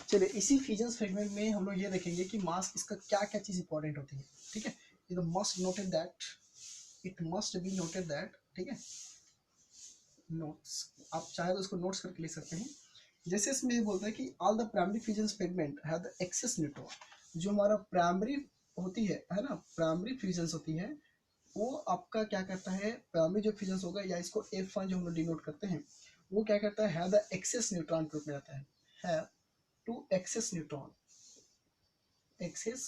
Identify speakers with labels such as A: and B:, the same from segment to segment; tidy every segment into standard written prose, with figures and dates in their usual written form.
A: चलिए इसी fusion fragment में हम लोग ये देखेंगे कि मास इसका क्या क्या चीज़ इंपॉर्टेंट होती है। ठीक है, it must noted that, it must be noted that, ठीक है, नोट्स, आप चाहे तो उसको नोट्स करके लिख सकते हैं। जैसे इसमें ये बोलता है कि all the primary fusion fragment have the excess neutron, जो हमारा प्राइमरी होती है ना, प्राइमरी फ्यूजन होती है, वो आपका क्या करता है, प्राइमरी जो फ्यूजन होगा या इसको F1 जो हम लोग डिनोट करते हैं, वो क्या करता है द एक्सेस न्यूट्रॉन के रूप में आता है to excess neutron, excess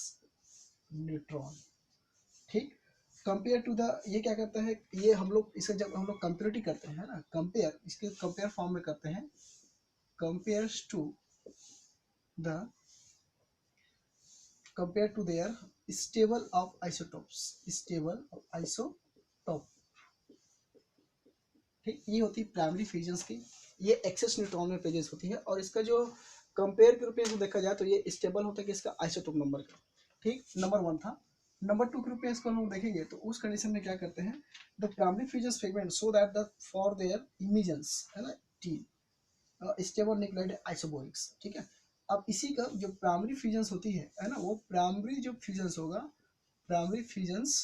A: neutron. ठीक, कंपेयर टू द, ये क्या करता है, ये हम लोग इसे जब हम लोग कंपेरिटी करते हैं ना, कंपेयर इसके कंपेयर फॉर्म में करते हैं, compares to the, compare to their stable of isotopes, stable of isotope. ठीक, ये होती है प्राइमरी फ्यूजन्स की, ये एक्सेस न्यूट्रॉन में प्रेजेंस होती है, और इसका जो कंपेयर के रूप में देखा जाए तो ये स्टेबल होता है कि इसका आइसोटोप नंबर का। ठीक, नंबर 1 था। नंबर 2 के रूप में इसको हम लोग देखेंगे तो उस कंडीशन में क्या करते हैं, the primary fusion fragment so that the for their emissions है ना, टी स्टेबल न्यूक्लियोटाइड आइसोबोरिक्स। ठीक है, अब इसी का जो प्राइमरी फ्यूजन्स होती है ना, वो प्राइमरी जो फ्यूजन्स होगा, प्राइमरी फ्यूजन्स,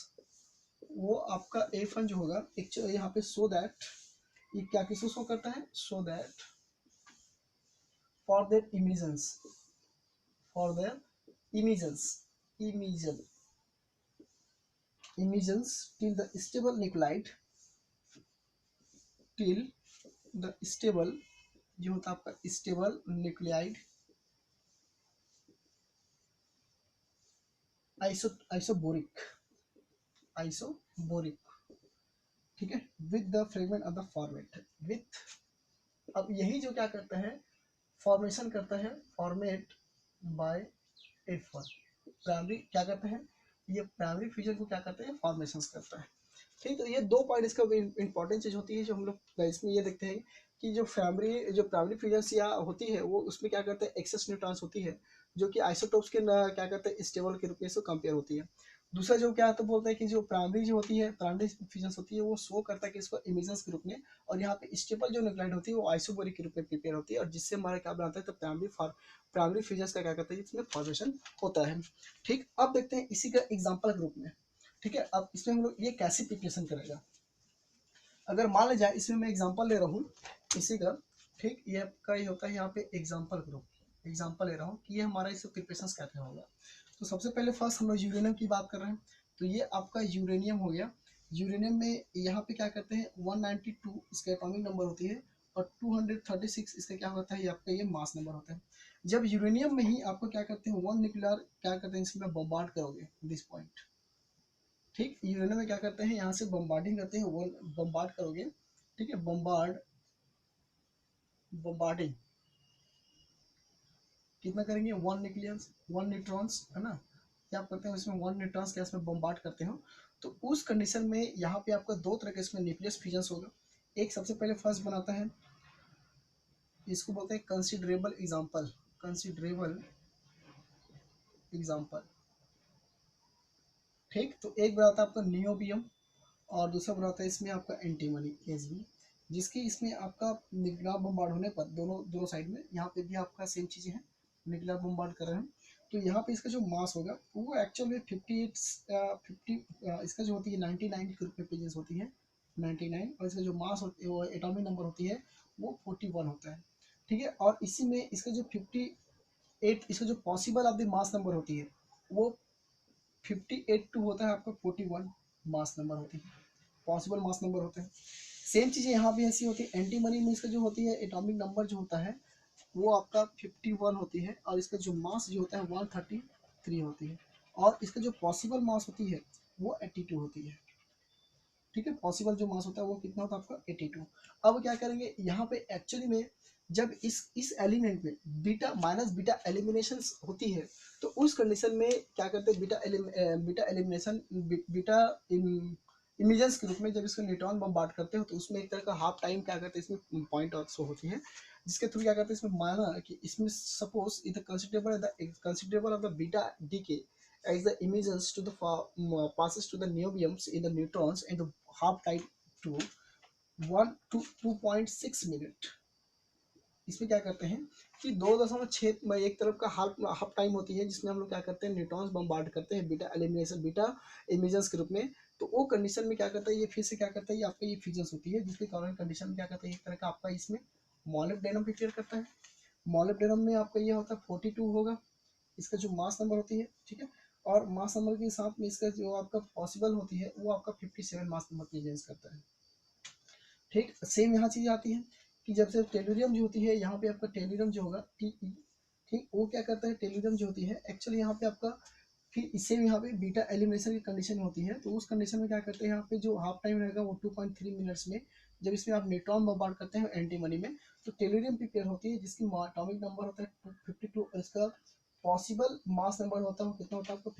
A: वो आपका F1 जो होगा एक यहाँ पे सो दैट, ये क्या किसको शो करता है, so that for their emissions, for their emissions, emission, emissions till the stable nuclide, till the stable जो होता है आपका stable nuclide isoboric, isoboric। ठीक है, with the fragment of the format, with, अब यही जो क्या करता है, फॉर्मेशन करता है, फॉर्मेट बाय F1, प्राइमरी क्या करता है, ये प्राइमरी फ्यूजन को क्या करते हैं, फॉर्मेशन करता है। ठीक, तो ये 2 पॉइंट इसका इंपॉर्टेंट चीज होती है जो हम लोग इसमें ये देखते हैं कि जो प्राइमरी फ्यूजन या होती है वो उसमें क्या करते हैं, एक्सेस न्यूट्रॉन्स होती है, जो कि आइसोटोप्स के क्या करते हैं, स्टेबल के रूप में से कंपेयर होती है। दूसरा जो क्या तो बोलता है कि जो प्राइमरी जो होती है, प्राइमरी फ्यूजन होती है, वो शो करता है कि इसको इमिजेंस के रूप में, और यहाँ पे स्टेबल जो न्यूक्लाइड होती है वो आइसोबोरिक के रूप में प्रिपेयर होती है, और जिससे हमारा क्या बनाता है, तो प्राइमरी फ्यूजन का क्या करता है, इसमें फॉर्मेशन होता है। ठीक, अब देखते हैं इसी का एग्जाम्पल के रूप में। ठीक है, अब इसमें हम लोग ये कैसे प्रिपरेशन करेगा, अगर मान लिया जाए इसमें मैं एग्जांपल ले रहा हूँ इसी का। ठीक, ये आपका ये होता है यहाँ पे एग्जांपल ग्रुप, एग्जांपल ले रहा हूँ कि ये हमारा इससे प्रिपरेशन कैसे होगा। तो सबसे पहले फर्स्ट हम लोग यूरेनियम की बात कर रहे हैं, तो ये आपका यूरेनियम हो गया। यूरेनियम में यहाँ पे क्या करते हैं, 192 इसका एटॉमिक नंबर होती है, और 236 इसका क्या होता है, ये आपका ये मास नंबर होता है। जब यूरेनियम में ही आपको क्या करते हैं, 1 न्यूक्लियर क्या करते हैं, इसमें बम्बार्ड करोगे दिस पॉइंट। ठीक, यूरेनियम में क्या करते हैं, यहाँ से बम्बार्डिंग करते हैं, वो बम्बार्ड करोगे। ठीक है, बम्बार्डिंग कितना करेंगे, 1 न्यूक्लियस 1 न्यूट्रॉन्स है ना, क्या आप करते हैं इसमें 1 न्यूट्रॉन्स के इसमें बम्बार्ड करते हो। तो उस कंडीशन में यहाँ पे आपका 2 तरह के इसमें न्यूक्लियस फ्यूजन होगा। एक सबसे पहले फर्स्ट बनाता है, इसको बोलते हैं कंसिडरेबल एग्जाम्पल, कंसिडरेबल एग्जाम्पल। ठीक, तो एक बनाता है आपका नियोबियम, और दूसरा बनाता है इसमें आपका एंटीमनी एसबी, जिसकी इसमें आपका न्यूक्लियर बम्बार्ड होने पर दोनों दोनों साइड में यहाँ पे भी आपका सेम चीज़ें हैं, न्यूक्लियर बम्बार्ड कर रहे हैं। तो यहाँ पे इसका जो मास होगा वो एक्चुअल में 50 इसका जो होती है 99 के रूप में पेजेस होती है, 99, और इसका जो मास होती है वो एटॉमिक नंबर होती है वो 41 होता है। ठीक है, और इसी में इसका जो 58 इसका जो possible of the mass number होती है वो 58 टू होता है आपका 41 मास नंबर होती है, पॉसिबल मास नंबर होते हैं। सेम चीज़ें यहाँ भी ऐसी होती है, एंटी मनी में इसका जो होती है एटॉमिक नंबर जो होता है वो आपका 51 होती है, और इसका जो मास जो होता है 133 होती है, और इसका जो पॉसिबल मास होती है वो 82 होती है। ठीक है, पॉसिबल जो मास होता है वो कितना होता है आपका 82। अब क्या करेंगे यहाँ पे एक्चुअली में जब इस एलिमेंट में बीटा एलिमिनेशन होती है, तो उस कंडीशन में क्या करते हैं, बीटा एलिमिनेशन, बीटा इमिजेंस के रूप में जब इसको न्यूट्रॉन बम्बार्ड करते हो तो उसमें एक तरह का हाफ टाइम क्या करते हैं, इसमें पॉइंट और शो होती है, जिसके थ्रू क्या करते हैं, इसमें माना कि इसमें suppose is considerable of the beta decay as the emissions to the passes to the niobiums in the neutrons and the half time to 1 to 2.6 minute, इसमें क्या करते हैं कि 2.6 में एक तरफ का हाफ टाइम होती है, जिसमें हम लोग क्या करते हैं न्यूट्रॉन्स बम्बार्ड करते हैं बीटा एलिमिनेशन, बीटा इमिजन्स के रूप में। तो वो कंडीशन में क्या करता है, ये फिर से क्या करता है, ये आपका ये फ्यूजन होती है, जिसके कारण कंडीशन में क्या करता है, एक तरह का आपका इसमें मॉलिब्डेनम प्रिपेयर करता है। मॉलिब्डेनम में आपका ये होता है 42 होगा इसका जो मास नंबर होती है, ठीक है। और मास नंबर के साथ में इसका जो आपका पॉसिबल होती है वो आपका 57 मास नंबर प्रेजेंस करता है, ठीक। सेम यहाँ चीज़ आती है कि जब से टेलुरियम जो होती है, यहाँ पे आपका टेलुरियम जो होगा टी, ठीक, वो क्या करता है, टेलुरियम जो होती है एक्चुअली यहाँ पे आपका फिर इससे यहाँ पे बीटा एलिमिनेशन की कंडीशन होती है। तो उस कंडीशन में क्या करते हैं, यहाँ पे जो हाफ टाइम रहेगा वो 2.3 मिनट्स में, जब इसमें आप न्यूट्रॉन बम्बार्ड करते हैं एंटीमनी में, तो टेलुरियम प्रिपेयर होती है, जिसकी एटॉमिक नंबर होता है 252, इसका पॉसिबल मास नंबर होता है कितना होता है आपको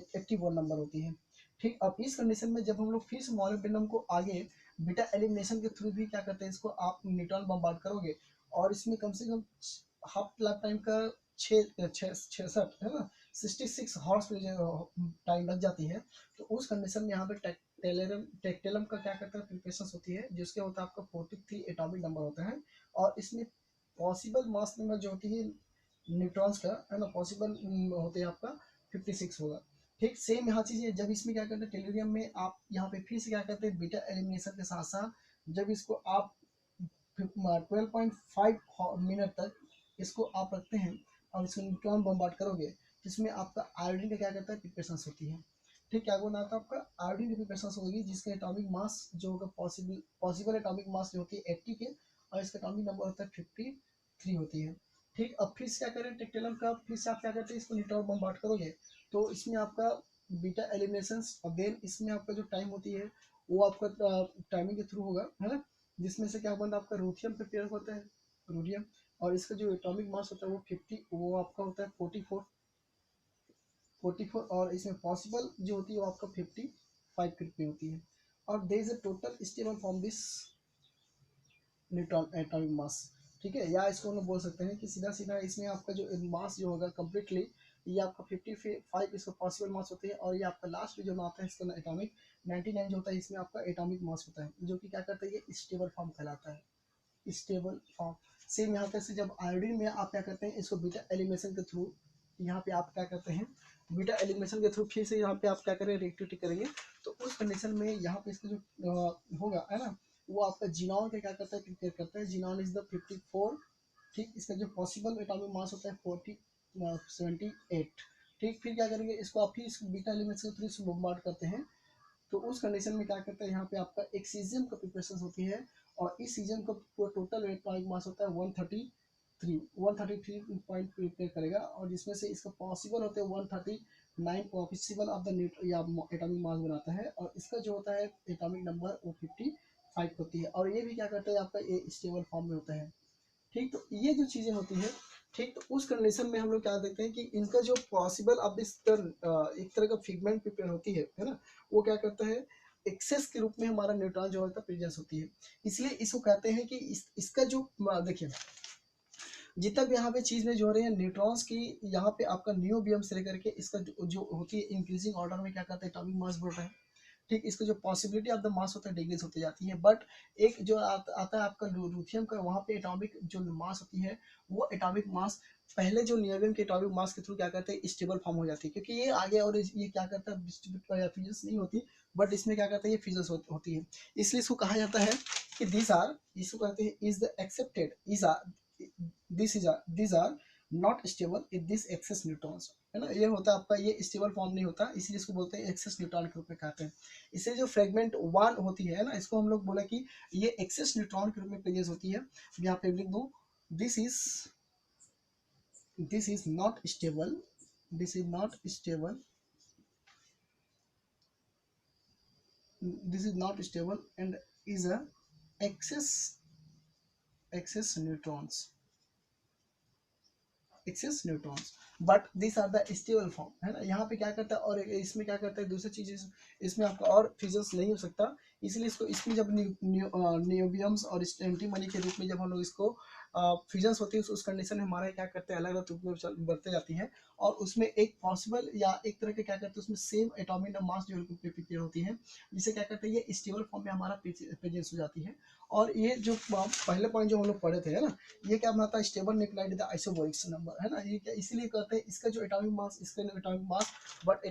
A: 81 नंबर होती है, ठीक। अब इस कंडीशन में जब हम लोग फिर से मॉलिब्डेनम को आगे बीटा एलिमिनेशन के थ्रू भी क्या करते हैं, इसको आप न्यूट्रॉन बम्बार्ड करोगे और इसमें कम से कम हाफ लाइफ टाइम का 66 है ना 66 हॉर्स टाइम लग जाती है। तो उस कंडीशन में यहाँ पे टेक्टेलम का क्या करता है, प्रिपरेशन होती है, जिसके होता है आपका 43 एटॉमिक नंबर होता है। और इसमें पॉसिबल मास नंबर जो होती है न्यूट्रॉन्स का, है ना, पॉसिबल होते हैं आपका 56 होगा, ठीक। सेम यहाँ चीज़ है, जब इसमें क्या करते हैं टेलुरियम में आप यहाँ पे फिर से क्या करते हैं बीटा एलिमिनेशन के साथ साथ जब इसको आप 12.5 मिनट तक इसको आप रखते हैं और इसको न्यूट्रॉन बम्बार्ड करोगे, जिसमें आपका आयोडीन का क्या करता है, प्रिपरेशन होती है, ठीक। क्या बोलना था आपका, आयोडीन की प्रिपरेशन होगी, जिसका एटॉमिक मास जो होगा पॉसिबल एटॉमिक मास जो होती है 80 के, और इसका एटॉमिक नंबर होता है 53 होती है, ठीक। अब फिर से क्या करें टेक्टेलम का, फिर से आप क्या करते हैं, इसको न्यूट्रॉन बम्बार्ड करोगे, तो इसमें आपका बीटा एलिमिनेशन, और देन इसमें आपका जो टाइम होती है वो आपका टाइमिंग के थ्रू होगा, है ना, जिसमें से क्या बनता है आपका रूथियम प्रिपेयर होता है, रूडियम, और इसका जो एटॉमिक मास होता है वो 50, वो आपका होता है 44, और इसमें पॉसिबल जो होती है वो आपका 55 के रूप में होती है। और there is a total stable form this neutron atomic mass, ठीक है। या इसको हम लोग बोल सकते हैं कि सीधा सीधा इसमें आपका जो मास जो होगा कम्प्लीटली ये आपका 55 इसका पॉसिबल मास होते हैं, और ये आपका लास्ट में जो आता है इसका एटॉमिक 99 जो होता है, इसमें आपका एटॉमिक मास होता है, जो कि क्या करता है, ये स्टेबल फॉर्म कहलाता है, स्टेबल फॉर्म। सेम यहाँ पे से जब आयोडीन में आप क्या करते हैं, इसको बीटा एलिमिनेशन के थ्रू यहाँ पे आप क्या करते हैं, बीटा एलिमिनेशन के थ्रू फिर से यहाँ पे आप क्या करें, रिएक्टिविटी करेंगे, तो उस कंडीशन में यहाँ पे इसका जो होगा, है ना, वो आपका जीनॉन का क्या करता है, प्रिपेयर करता है। जीनॉन इज द 54, ठीक। इसका जो पॉसिबल एटॉमिक मास होता है 78, ठीक। फिर क्या करेंगे, इसको आप फिर इसको बीटा एलिमेंट्स के थ्रू बम्बार्ड करते हैं, तो उस कंडीशन में क्या करता है, यहाँ पे आपका एक सीजियम का प्रिपरेशन होती है, और इस सीजियम का टोटल एटॉमिक मास होता है 133 पॉइंट प्रिपेयर करेगा, और जिसमें से इसका पॉसिबल होता है 139 पॉसिबल ऑफ द या एटॉमिक मास बनाता है, और इसका जो होता है एटॉमिक नंबर वो 55 होती है, और ये भी क्या करता है आपका ये स्टेबल फॉर्म में होता है, ठीक। तो ये जो चीज़ें होती है, ठीक, तो उस कंडीशन में हम लोग क्या देखते हैं कि इनका जो पॉसिबल अब इस एक तरह का फिगमेंट प्रिपेयर होती है ना, वो क्या करता है, एक्सेस के रूप में हमारा न्यूट्रॉन जो होता है प्रेजेंस होती है, इसलिए इसको कहते हैं कि इसका जो देखिए जितना भी यहाँ पे चीज़ में जो हो रही है न्यूट्रॉन्स की, यहाँ पे आपका नियोबियम से लेकर के इसका जो होती है इंक्रीजिंग ऑर्डर में क्या करता है, एटॉमिक मास बढ़ रहा है, ठीक। इसका जो पॉसिबिलिटी ऑफ द मास होता है डिक्रीज होती जाती है, बट एक जो आता है आपका लूथियम का, वहाँ पे एटॉमिक जो मास होती है वो एटॉमिक मास पहले जो नियोबियम के एटॉमिक मास के थ्रू क्या करते हैं, स्टेबल फॉर्म हो जाती है, क्योंकि ये आगे और ये क्या करता है, डिस्ट्रीब्यूट या फ्यूजन नहीं होती, बट इसमें क्या करता है, ये फ्यूजन होती है, इसलिए इसको कहा जाता है कि इसको कहते हैं is the accepted these are not stable in this excess neutrons, है ना, ये होता है आपका, ये स्टेबल फॉर्म नहीं होता, इसलिए इसको बोलते हैं एक्सेस न्यूट्रॉन के रूप में कहते हैं। इससे जो फ्रेगमेंट 1 होती है ना, इसको हम लोग बोला कि ये एक्सेस न्यूट्रॉन के रूप में प्रेजेंस होती है। यहाँ पे लिख दो, this is not stable, this is not stable, this is not stable and is a excess neutrons, excess neutrons, but this are the stable form, है ना। यहाँ पे क्या करता है, और इसमें क्या करता है, दूसरी चीज इसमें आपका और फ्यूजन्स नहीं हो सकता, इसलिए इसको इसमें जब नियोबियम्स और एंटीमनी के रूप में जब हम लोग इसको फ्यूजन्स होती है उस कंडीशन में हमारा क्या करते हैं अलग अलग ग्रुप बढ़ते जाती है, और उसमें एक पॉसिबल या एक तरह के क्या करते हैं उसमें सेम एटॉमिक मास जो प्रिपेयर होती है, जिसे क्या करते हैं ये स्टेबल फॉर्म में हमारा प्रेजेंस हो जाती है। और ये जो पहले पॉइंट जो हम लोग पढ़े थे है ना, ये क्या बनाता है स्टेबल न्यूक्लियोटाइड द आइसोबोरिक नंबर है ना, ये क्या इसीलिए कहते हैं इसका जो एटॉमिक मास इसका एटॉमिक मास बट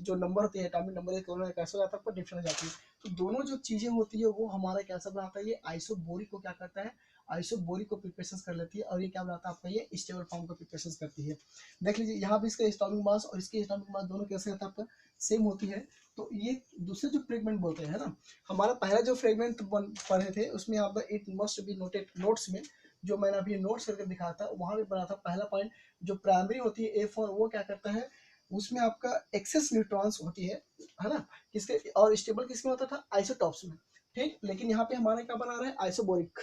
A: जो नंबर होती है एटॉमिक नंबर कैसे हो जाता है डिफरेंट हो जाती है। तो दोनों जो चीजें होती है वो हमारा कैसा बनाता है, ये आइसोबोरिक को क्या करता है, आइसोबोरिक को प्रिपरेशन कर लेती है, और ये क्या बनाता है आपका ये स्टेबल फॉर्म का प्रिपरेशन करती है। देख लीजिए यहाँ भी इसका एटॉमिक मास और इसकी एटॉमिक मास दोनों कैसे रहता है आपका सेम होती है। तो ये दूसरे जो फ्रेगमेंट बोलते हैं ना, हमारा पहला जो फ्रेगमेंट पढ़े थे उसमें यहाँ पर it must be noted notes में, जो मैंने अभी नोट्स करके दिखाया था वहां पे पढ़ा था पहला पॉइंट, जो प्राइमरी होती है A4 वो क्या करता है उसमें आपका एक्सेस न्यूट्रॉन्स होती है ना, किसके और स्टेबल किसमें होता था आइसोटॉप्स में, ठीक। लेकिन यहाँ पे हमारा क्या बना रहा है आइसोबोरिक,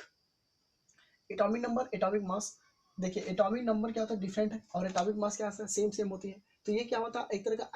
A: एटॉमिक नंबर एटॉमिक मास, देखिए एटॉमिक नंबर क्या होता है डिफरेंट है और एटॉमिक मास क्या है सेम सेम होती है। तो ये क्या होता है एक तरह का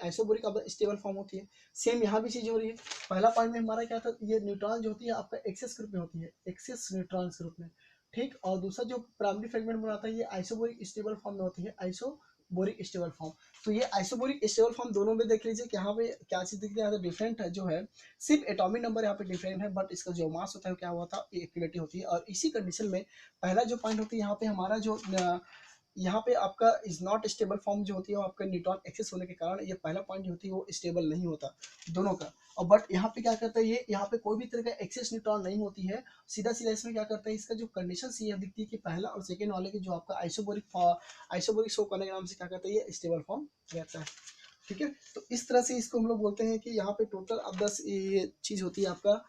A: आइसोबोरिक अब स्टेबल फॉर्म होती है। सेम यहाँ भी चीज हो रही है। पहला पॉइंट में हमारा क्या था ये न्यूट्रॉन जो होती है आपका एक्सेस ग्रुप में होती है, एक्सेस न्यूट्रॉन ग्रुप में, ठीक। और दूसरा जो प्राइमरी फ्रेगमेंट बनाता है ये आइसोबोरिक स्टेबल फॉर्म में होती है, आइसोबोरिक स्टेबल फॉर्म। तो ये आइसोबोरिक स्टेबल फॉर्म दोनों में देख लीजिए कि यहाँ पे क्या चीज दिख रही है डिफरेंट है जो है, सिर्फ एटॉमिक नंबर यहाँ पे डिफरेंट है बट इसका जो मास होता है क्या हुआ था इक्विलिटी होती है। और इसी कंडीशन में पहला जो पॉइंट होती है यहाँ पे हमारा जो यहाँ पे आपका इज नॉट स्टेबल फॉर्म जो होती है वो आपका न्यूट्रॉन एक्सेस होने के कारण ये पहला पॉइंट जो होती है वो स्टेबल नहीं होता दोनों का। और बट यहाँ पे क्या करता है ये यहाँ पे कोई भी तरह का एक्सेस न्यूट्रॉन नहीं होती है, सीधा सीधा इसमें क्या करता है इसका जो कंडीशन ये दिखती है कि पहला और सेकेंड वाले की जो आपका आइसोबोरिक शो करने के नाम से क्या करता है ये स्टेबल फॉर्म रहता है, ठीक है। तो इस तरह से इसको हम लोग बोलते हैं कि यहाँ पे टोटल अब 10 ये चीज होती है आपका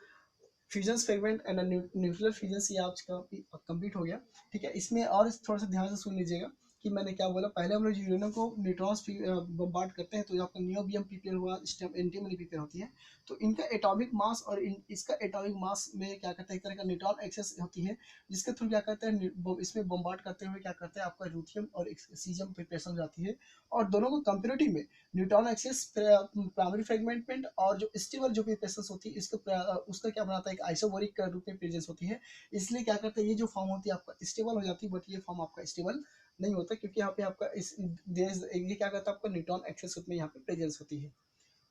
A: fusion fragment and nuclear fusion, ये आपका कंप्लीट हो गया, ठीक है। इसमें और थोड़ा सा ध्यान से सुन लीजिएगा कि मैंने क्या बोला। पहले हम लोग यूरेनियम को न्यूट्रॉन्स बम्बार्ड करते हैं तो जो आपका नियोबियम प्रिपेयर हुआ एंटीमनी प्रिपेयर होती है, तो इनका एटॉमिक मास और इसका एटॉमिक मास में क्या करते हैं एक तरह का न्यूट्रॉन एक्सेस होती है, जिसके थ्रू क्या करते हैं इसमें बम्बार्ड करते हुए क्या करते हैं आपका रूथियम और सीजियम प्रिपरेशन हो जाती है। और दोनों को कंपेरेटिव में न्यूट्रॉन एक्सेस प्राइमरी फ्रेगमेंट और जो स्टेबल जो प्रिपरेशन होती है इसका उसका क्या बनाता है एक आइसोबोरिक का रूप में प्रेजेंस होती है। इसलिए क्या करते हैं ये जो फॉर्म होती है आपका स्टेबल हो जाती है, बट ये फॉर्म आपका स्टेबल नहीं होता क्योंकि यहाँ पे आपका इस ये क्या करता है आपका न्यूट्रॉन एक्सेस में यहाँ पे प्रेजेंस होती है,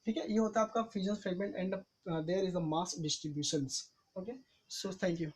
A: ठीक है। ये होता है आपका fusion fragment and there is a mass distributions. Okay, so thank you.